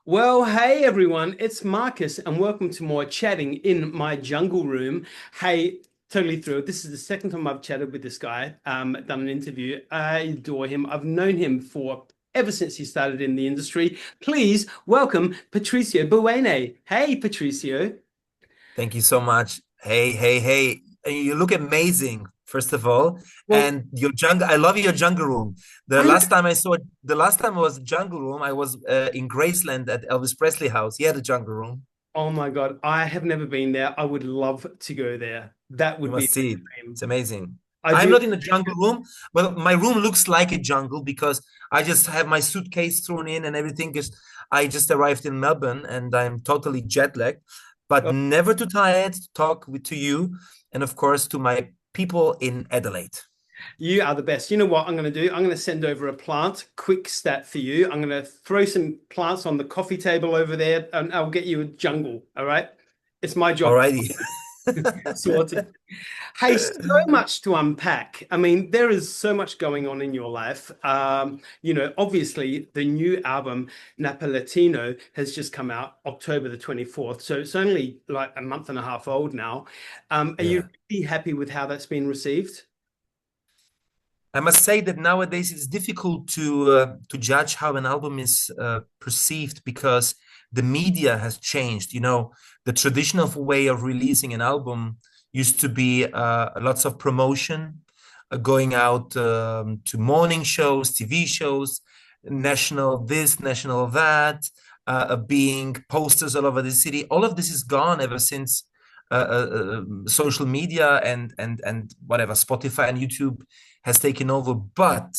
Well, hey everyone, it's Marcus, and welcome to more chatting in my jungle room. Hey, totally thrilled. This is the second time I've chatted with this guy, done an interview. I adore him. I've known him for ever since he started in the industry. Please welcome Patrizio Buanne. Hey, Patrizio. Thank you so much. Hey. You look amazing, first of all. Well, And your jungle, I love your jungle room. I know. The last time I was jungle room, I was in Graceland at Elvis Presley house. He had a jungle room. Oh my God, I have never been there. I would love to go there. That You would be must see a it. dream. It's amazing. I I'm do. not in the jungle room, but my room looks like a jungle because I just have my suitcase thrown in and everything. Because I just arrived in Melbourne and I'm totally jet lagged, but never too tired to talk to you and of course to my people in Adelaide. You are the best. You know what I'm going to do? I'm going to send over a plant, quick stat for you. I'm going to throw some plants on the coffee table over there and I'll get you a jungle. All right. It's my job. Alrighty. Sorted. Hey, so much to unpack. I mean, there is so much going on in your life. Obviously, the new album, NapoLatino, has just come out October the 24th. So it's only like a month and a half old now. Are you Yeah. really happy with how that's been received? I must say that nowadays it's difficult to judge how an album is perceived because the media has changed. You know, the traditional way of releasing an album used to be lots of promotion, going out to morning shows, TV shows, national this, national that, being posters all over the city. All of this is gone ever since social media and whatever Spotify and YouTube has taken over. But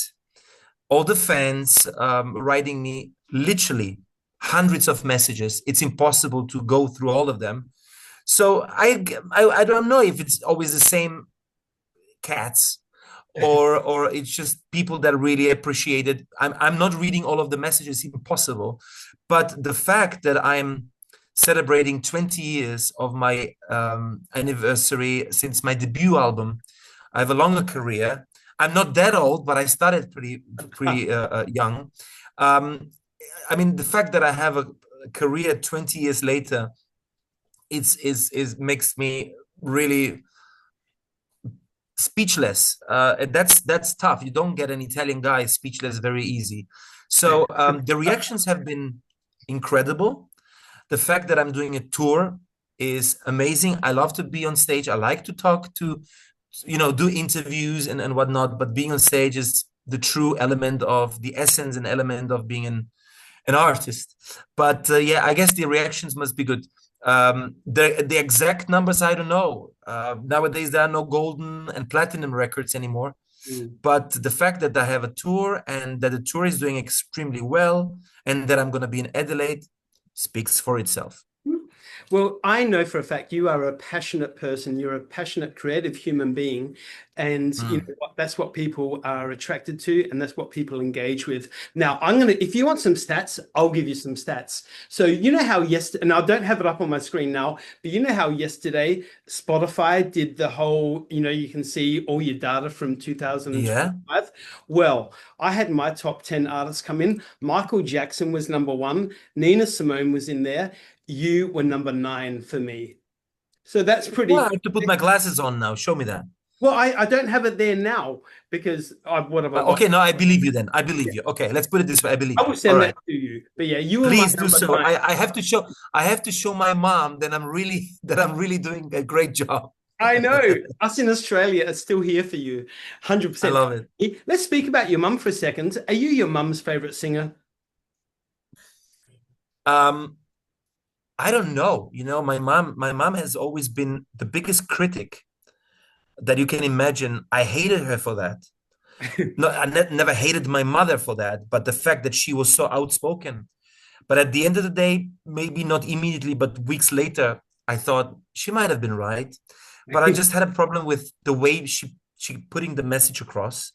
all the fans writing me literally hundreds of messages. It's impossible to go through all of them. So I don't know if it's always the same cats or it's just people that really appreciate it. I'm not reading all of the messages, impossible. But the fact that I'm celebrating 20 years of my anniversary since my debut album, I have a longer career. I'm not that old, but I started pretty young. Um, I mean, the fact that I have a career 20 years later, is makes me really speechless. That's tough. You don't get an Italian guy speechless very easy. So the reactions have been incredible. The fact that I'm doing a tour is amazing. I love to be on stage. I like to talk to, do interviews and whatnot, but being on stage is the true element of the essence and element of being an artist. But yeah, I guess the reactions must be good. The exact numbers I don't know. Nowadays there are no golden and platinum records anymore. Mm. But the fact that I have a tour and that the tour is doing extremely well and that I'm going to be in Adelaide speaks for itself. Well, I know for a fact you are a passionate person. You're a passionate, creative human being. And you Mm. know what, that's what people are attracted to, and that's what people engage with. Now, if you want some stats, I'll give you some stats. So, you know how yesterday, and I don't have it up on my screen now, but you know how yesterday Spotify did the whole, you can see all your data from Yeah. 2025. Well, I had my top 10 artists come in. Michael Jackson was number one, Nina Simone was in there. You were number nine for me. So that's Well, I pretty. have to put my glasses on now. Show me that. Well, I don't have it there now because what have I got? Okay, no, I believe you then. I believe you. Okay, let's put it this way. I I believe will you. All send that right. to you. But yeah, you were my Please do number so. nine. I have to show my mom that I'm really doing a great job. I know us in Australia are still here for you, I 100%. love it. Let's speak about your mum for a second. Are you your mum's favorite singer? Um, I don't know. My mom has always been the biggest critic that you can imagine. I hated her for that. No, I never hated my mother for that, but the fact that she was so outspoken. But at the end of the day, maybe not immediately, but weeks later, I thought she might have been right. But I just had a problem with the way she putting the message across.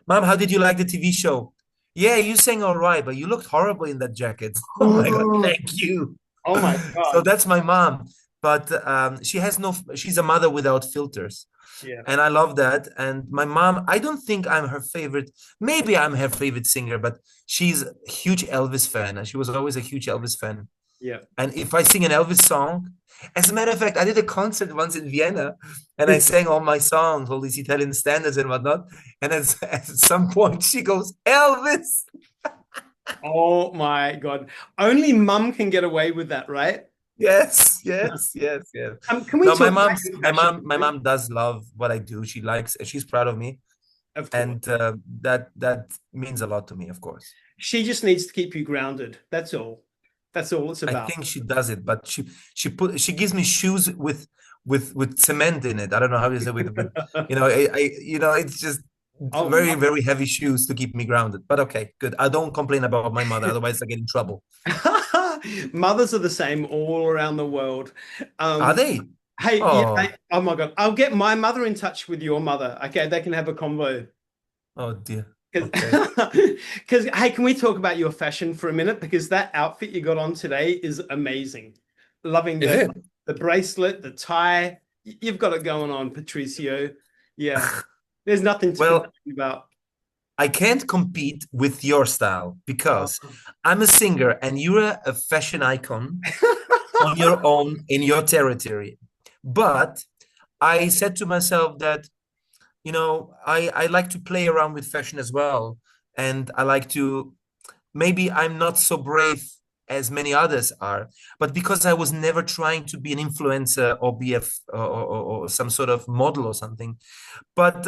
Mom, how did you like the TV show? Yeah, you sang all right, but you looked horrible in that jacket. Oh my God, Oh, thank you. oh my So God. that's my mom. but she has no. She's a mother without filters, Yeah. and I love that. And my mom, I don't think I'm her favorite. Maybe I'm her favorite singer, but she's a huge Elvis fan, and she was always a huge Elvis fan. Yeah. And if I sing an Elvis song, as a matter of fact, I did a concert once in Vienna and I sang all my songs, all these Italian standards and whatnot. And at some point, she goes, Elvis. Oh my God. Only mum can get away with that, right? Yes, yes, yes, yes. Can we No, my talk about mom's your my fashion? mom my mom does love what I do. She likes, she's proud of me, Of course. and that means a lot to me, of course. She just needs to keep you grounded. That's all. That's all it's I about. think she does it, but she gives me shoes with cement in it. I don't know how you say with it's just Oh, very very heavy shoes to keep me grounded. But okay, good. I don't complain about my mother, otherwise I get in trouble. mothers are the same all around the world. Are Um, they? hey, yeah, Oh, oh my God. I'll get my mother in touch with your mother. Okay, they can have a convo. oh dear. Okay. Because, hey, can we talk about your fashion for a minute? Because that outfit you got on today is amazing. Loving Is it? the bracelet, the tie. You've got it going on, Patrizio. Yeah, there's nothing to Well, complain about. I can't compete with your style Oh. because I'm a singer and you're a fashion icon on your own in your territory. But I said to myself that, I like to play around with fashion as well. And I like to, maybe I'm not so brave as many others are, but because I was never trying to be an influencer or be or some sort of model or something. But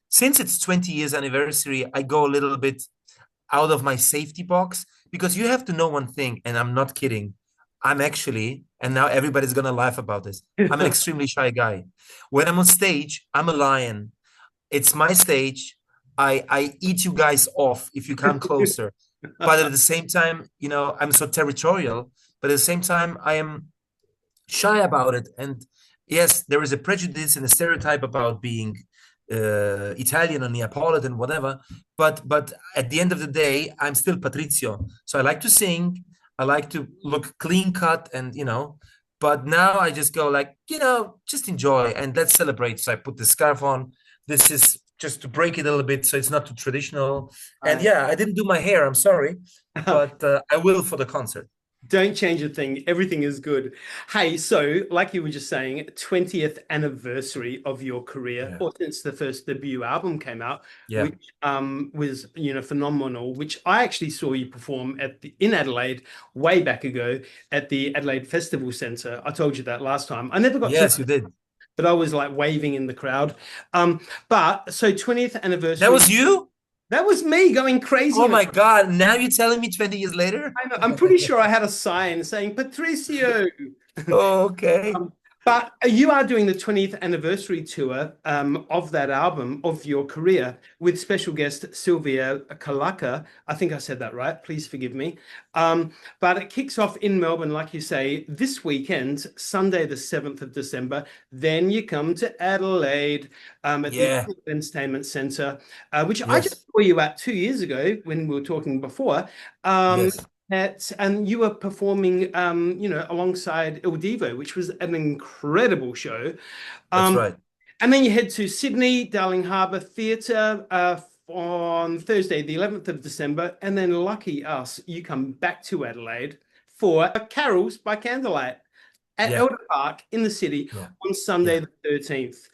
since it's 20 years anniversary, I go a little bit out of my safety box because you have to know one thing, and I'm not kidding. I'm actually, and now everybody's gonna laugh about this. I'm an extremely shy guy. When I'm on stage, I'm a lion. It's my stage. I eat you guys off if you come closer. But at the same time, I'm so territorial. But at the same time, I am shy about it. And yes, there is a prejudice and a stereotype about being Italian or Neapolitan, whatever. But at the end of the day, I'm still Patrizio. So I like to sing. I like to look clean cut, and But now I just go like, just enjoy and let's celebrate. So I put the scarf on. This is just to break it a little bit, so it's not too traditional. And yeah, I didn't do my hair. I'm sorry, but I will for the concert. Don't change a thing. Everything is good. Hey, so like you were just saying, 20th anniversary of your career, Yeah. or since the first debut album came out, Yeah. which was phenomenal. Which I actually saw you perform in Adelaide way back ago at the Adelaide Festival Centre. I told you that last time. I never got to, Yes, you did. but I was like waving in the crowd. But so 20th That anniversary. was you? That was me going crazy. Oh my God. Now you're telling me 20 years later? I know, I'm pretty sure I had a sign saying Patricio. Oh, okay. But you are doing the 20th anniversary tour of that album, of your career, with special guest Silvia Colloca. I think I said that right. Please forgive me. But it kicks off in Melbourne, like you say, this weekend, Sunday, the 7th of December. Then you come to Adelaide at the Yeah. Entertainment Centre, which I just Yes. saw you at 2 years ago when we were talking before. Um, Yes. and you were performing, alongside Il Divo, which was an incredible show. That's Um, right. and then you head to Sydney, Darling Harbour Theatre on Thursday, the 11th of December. And then, lucky us, you come back to Adelaide for Carols by Candlelight at Yeah. Elder Park in the city Yeah. on Sunday, Yeah. the 13th.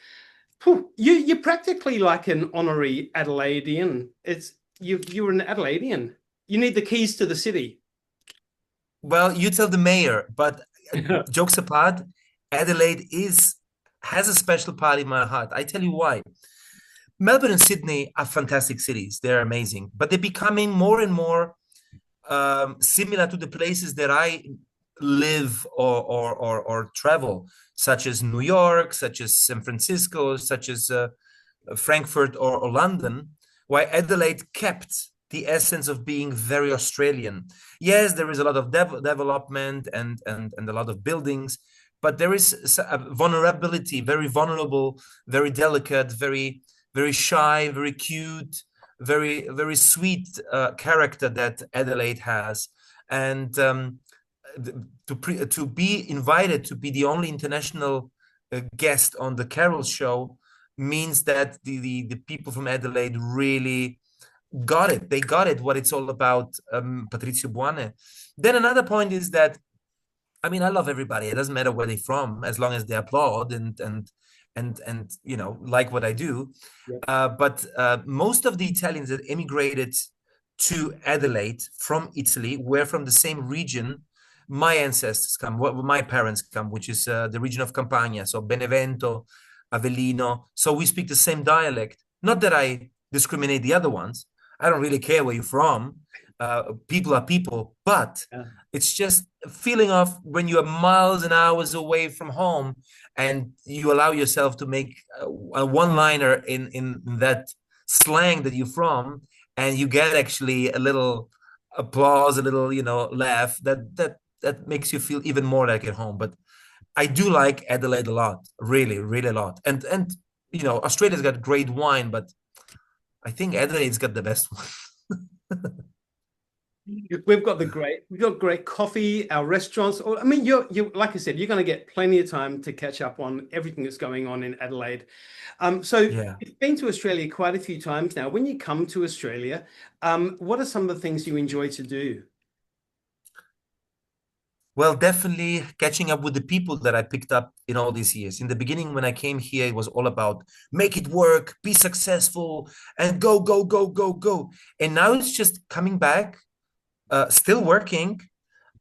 You're practically like an honorary Adelaidean. You're an Adelaidean. You need the keys to the city. Well, you tell the mayor, but jokes apart, Adelaide has a special part in my heart. I tell you why. Melbourne and Sydney are fantastic cities. They're amazing, but they're becoming more and more similar to the places that I live or travel, such as New York, such as San Francisco, such as Frankfurt or London, while Adelaide kept the essence of being very Australian. Yes, there is a lot of development and a lot of buildings, but there is a vulnerability, very vulnerable, very delicate, very very shy, very cute, very very sweet character that Adelaide has, and to be invited to be the only international guest on the Carol show means that the people from Adelaide really got it. They got it, what it's all about, Patrizio Buanne. Then another point is that, I mean, I love everybody. It doesn't matter where they're from, as long as they applaud and you know, like what I do. Yeah. But most of the Italians that emigrated to Adelaide from Italy were from the same region my ancestors come, what my parents come, which is the region of Campania, so Benevento, Avellino. So we speak the same dialect. Not that I discriminate the other ones. I don't really care where you're from. People are people, but Yeah. it's just a feeling of when you are miles and hours away from home and you allow yourself to make a one-liner in that slang that you're from, and you get actually a little applause, a little, you know, laugh, that makes you feel even more like at home. But I do like Adelaide a lot, really, really a lot. And you know, Australia's got great wine, but I think Adelaide's got the best one. We've got great coffee, our restaurants. I mean, you like I said, you're going to get plenty of time to catch up on everything that's going on in Adelaide. So Yeah. you've been to Australia quite a few times now. When you come to Australia, what are some of the things you enjoy to do? Well, definitely catching up with the people that I picked up in all these years. In the beginning, when I came here, it was all about make it work, be successful, and go, go, go, go, go. And now it's just coming back, still working,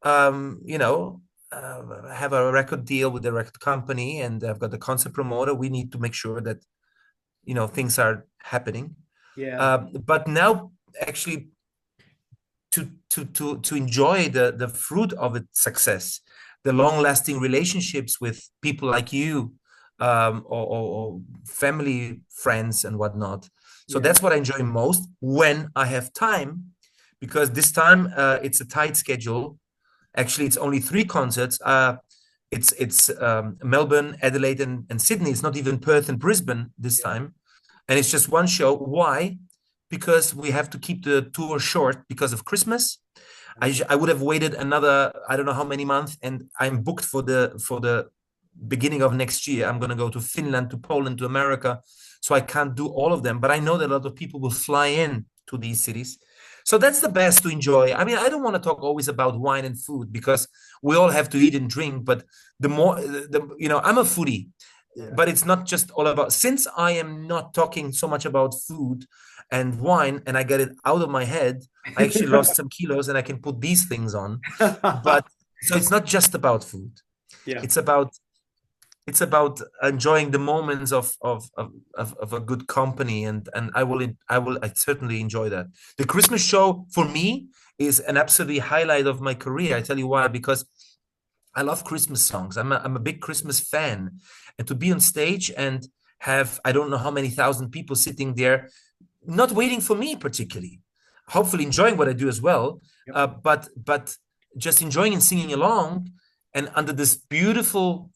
you know, have a record deal with the record company, and I've got the concert promoter. We need to make sure that, you know, things are happening. Yeah. But now actually to enjoy the fruit of its success, the long-lasting relationships with people like you, or family, friends, and whatnot. So Yeah. that's what I enjoy most when I have time, because this time it's a tight schedule. Actually, it's only 3 concerts. It's Melbourne, Adelaide, and Sydney. It's not even Perth and Brisbane this Yeah. time, and it's just one show. Why? Because we have to keep the tour short because of Christmas. I would have waited another, I don't know how many months, and I'm booked for the beginning of next year. I'm going to go to Finland, to Poland, to America, so I can't do all of them. But I know that a lot of people will fly in to these cities, so that's the best to enjoy. I mean, I don't want to talk always about wine and food because we all have to eat and drink. But the more, you know, I'm a foodie, Yeah. but it's not just all about. Since I am not talking so much about food and wine, and I get it out of my head, I actually lost some kilos, and I can put these things on. But so it's not just about food. Yeah. It's about enjoying the moments of a good company, and I certainly enjoy that. The Christmas show for me is an absolute highlight of my career. I tell you why, because I love Christmas songs. I'm a big Christmas fan, and to be on stage and have, I don't know how many thousand people sitting there, not waiting for me particularly, hopefully enjoying what I do as well, Yep. but just enjoying and singing along, and under this beautiful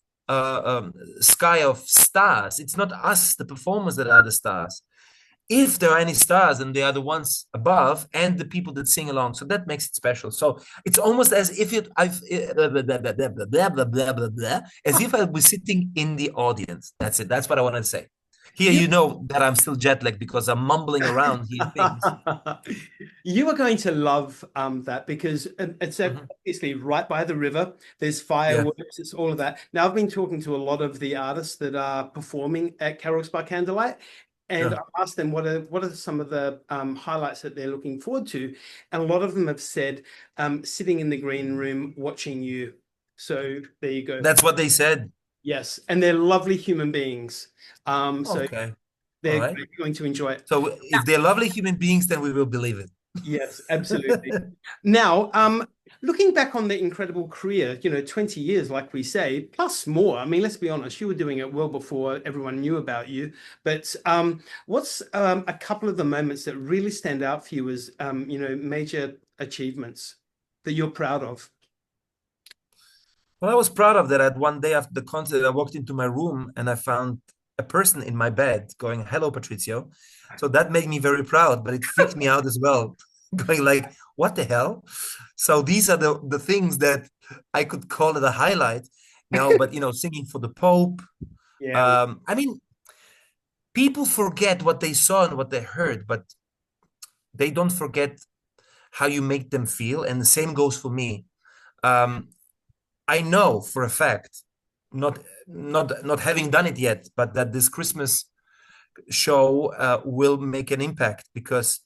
sky of stars. It's not us, the performers, that are the stars. If there are any stars, and they are the ones above and the people that sing along, so that makes it special. So it's almost as if as if I was sitting in the audience. That's it. That's what I wanted to say. Here, You you know that I'm still jet lagged because I'm mumbling around here things. You are going to love that because it's Mhm. obviously right by the river. There's Yeah, fireworks, it's all of that. Now, I've been talking to a lot of the artists that are performing at Carols by Candlelight, and I sure. asked them what are some of the highlights that they're looking forward to, and a lot of them have said sitting in the green room watching you. So there you go. That's what they said. Yes, and they're lovely human beings. So Okay. All they're right. going to enjoy it. So if they're lovely human beings, then we will believe it. Yes, absolutely. Now, looking back on the incredible career, 20 years, like we say, plus more. I mean, let's be honest, you were doing it well before everyone knew about you. But what's a couple of the moments that really stand out for you as, major achievements that you're proud of? Well, I was proud of that. At one day after the concert, I walked into my room and I found a person in my bed going, "Hello, Patrizio." So that made me very proud, but it freaked me out as well, going like, what the hell? So these are the things that I could call it a highlight. No, but singing for the Pope. Yeah. I mean, people forget what they saw and what they heard, but they don't forget how you make them feel. And the same goes for me. Um, I know for a fact, not having done it yet, but that this Christmas show will make an impact, because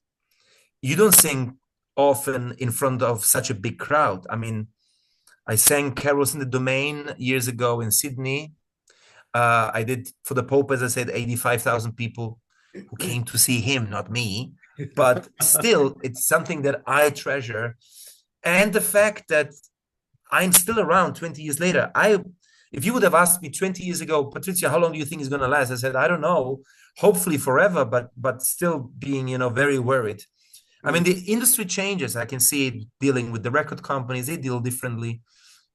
you don't sing often in front of such a big crowd. I mean, I sang carols in the Domain years ago in Sydney. I did for the Pope, as I said, 85,000 people who came to see him, not me. But still, it's something that I treasure. And the fact that I'm still around 20 years later. If you would have asked me 20 years ago, Patrizio, how long do you think it's going to last? I said, I don't know, hopefully forever, but still being, very worried. I mean, the industry changes. I can see it dealing with the record companies. They deal differently,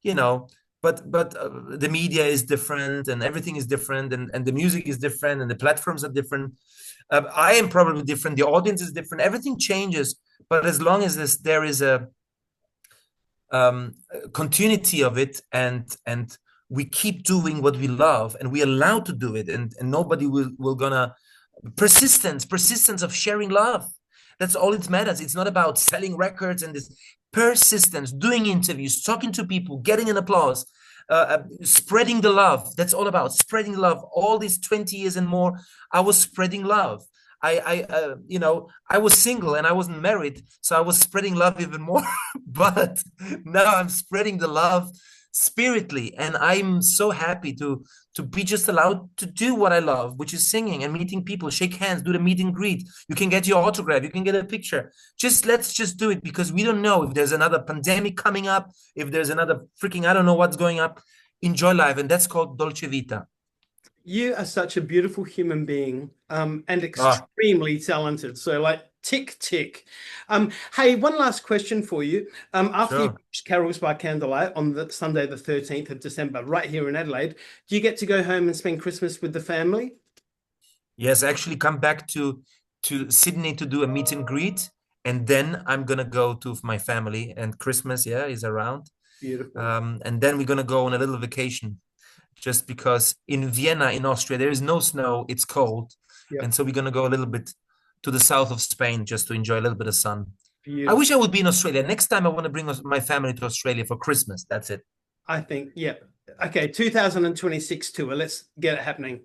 you know, but the media is different and everything is different, and the music is different and the platforms are different. I am probably different. The audience is different. Everything changes. But as long as there is a continuity of it, and we keep doing what we love, and we're allowed to do it, and nobody will gonna persistence of sharing love. That's all it matters. It's not about selling records and this persistence, doing interviews, talking to people, getting an applause, spreading the love. That's all about spreading love. All these 20 years and more, I was spreading love. I was single and I wasn't married, so I was spreading love even more. But now I'm spreading the love spiritly, and I'm so happy to be just allowed to do what I love, which is singing and meeting people, shake hands, do the meet and greet. You can get your autograph, you can get a picture. Let's just do it, because we don't know if there's another pandemic coming up, if there's another freaking, I don't know what's going up. Enjoy life, and that's called Dolce Vita. You are such a beautiful human being, and extremely talented. So like tick, tick. Hey, one last question for you. After you Sure. finish Carols by Candlelight on the Sunday, the 13th of December, right here in Adelaide, do you get to go home and spend Christmas with the family? Yes, actually come back to Sydney to do a meet and greet, and then I'm gonna go to my family, and Christmas, yeah, is around. Beautiful. And then we're gonna go on a little vacation, just because in Vienna, in Austria, there is no snow, it's cold. Yep. And so we're gonna go a little bit to the south of Spain just to enjoy a little bit of sun. I Beautiful. wish I would be in Australia. Next time I want to bring my family to Australia for Christmas. That's it. I think, yeah. Okay, 2026 tour. Let's get it happening.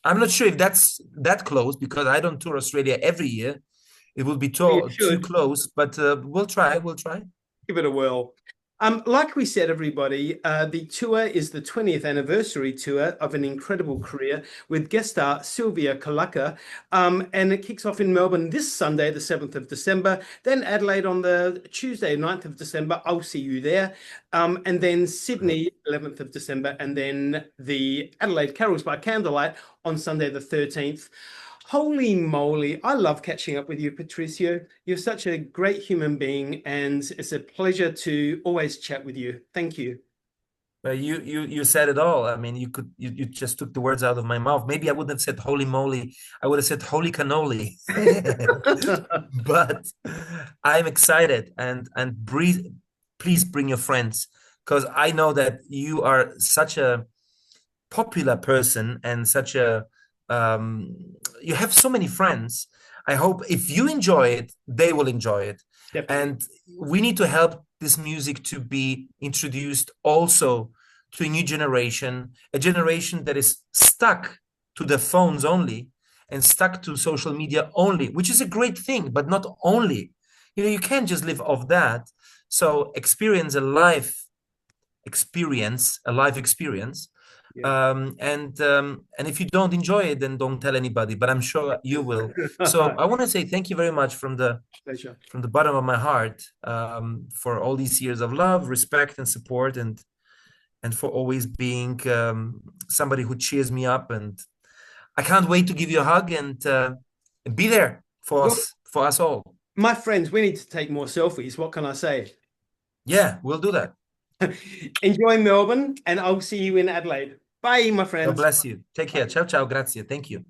I'm not sure if that's that close, because I don't tour Australia every year. It would be You too should close, but we'll try. We'll try. give it a whirl. Like we said, everybody, the tour is the 20th anniversary tour of an incredible career with guest star Silvia Colloca. And it kicks off in Melbourne this Sunday, the 7th of December, then Adelaide on the Tuesday, 9th of December. I'll see you there. And then Sydney, 11th of December, and then the Adelaide Carols by Candlelight on Sunday, the 13th. Holy moly, I love catching up with you, Patrizio. You're such a great human being, and it's a pleasure to always chat with you. Thank you. You said it all. I mean, you just took the words out of my mouth. Maybe I wouldn't have said holy moly. I would have said holy cannoli. But I'm excited, and breathe. Please bring your friends, because I know that you are such a popular person and such a you have so many friends. I hope if you enjoy it, they will enjoy it. Definitely. And we need to help this music to be introduced also to a new generation, a generation that is stuck to the phones only and stuck to social media only, which is a great thing, but not only. You can't just live off that. So experience a life experience, Yeah. and if you don't enjoy it, then don't tell anybody, but I'm sure you will. So I want to say thank you very much from Pleasure. the bottom of my heart, for all these years of love, respect, and support, and for always being somebody who cheers me up. And I can't wait to give you a hug and be there for us all. My friends, we need to take more selfies. What can I say? Yeah, we'll do that. Enjoy Melbourne, and I'll see you in Adelaide. Bye, my friends. God bless you. Take care. Ciao, ciao. Grazie. Thank you.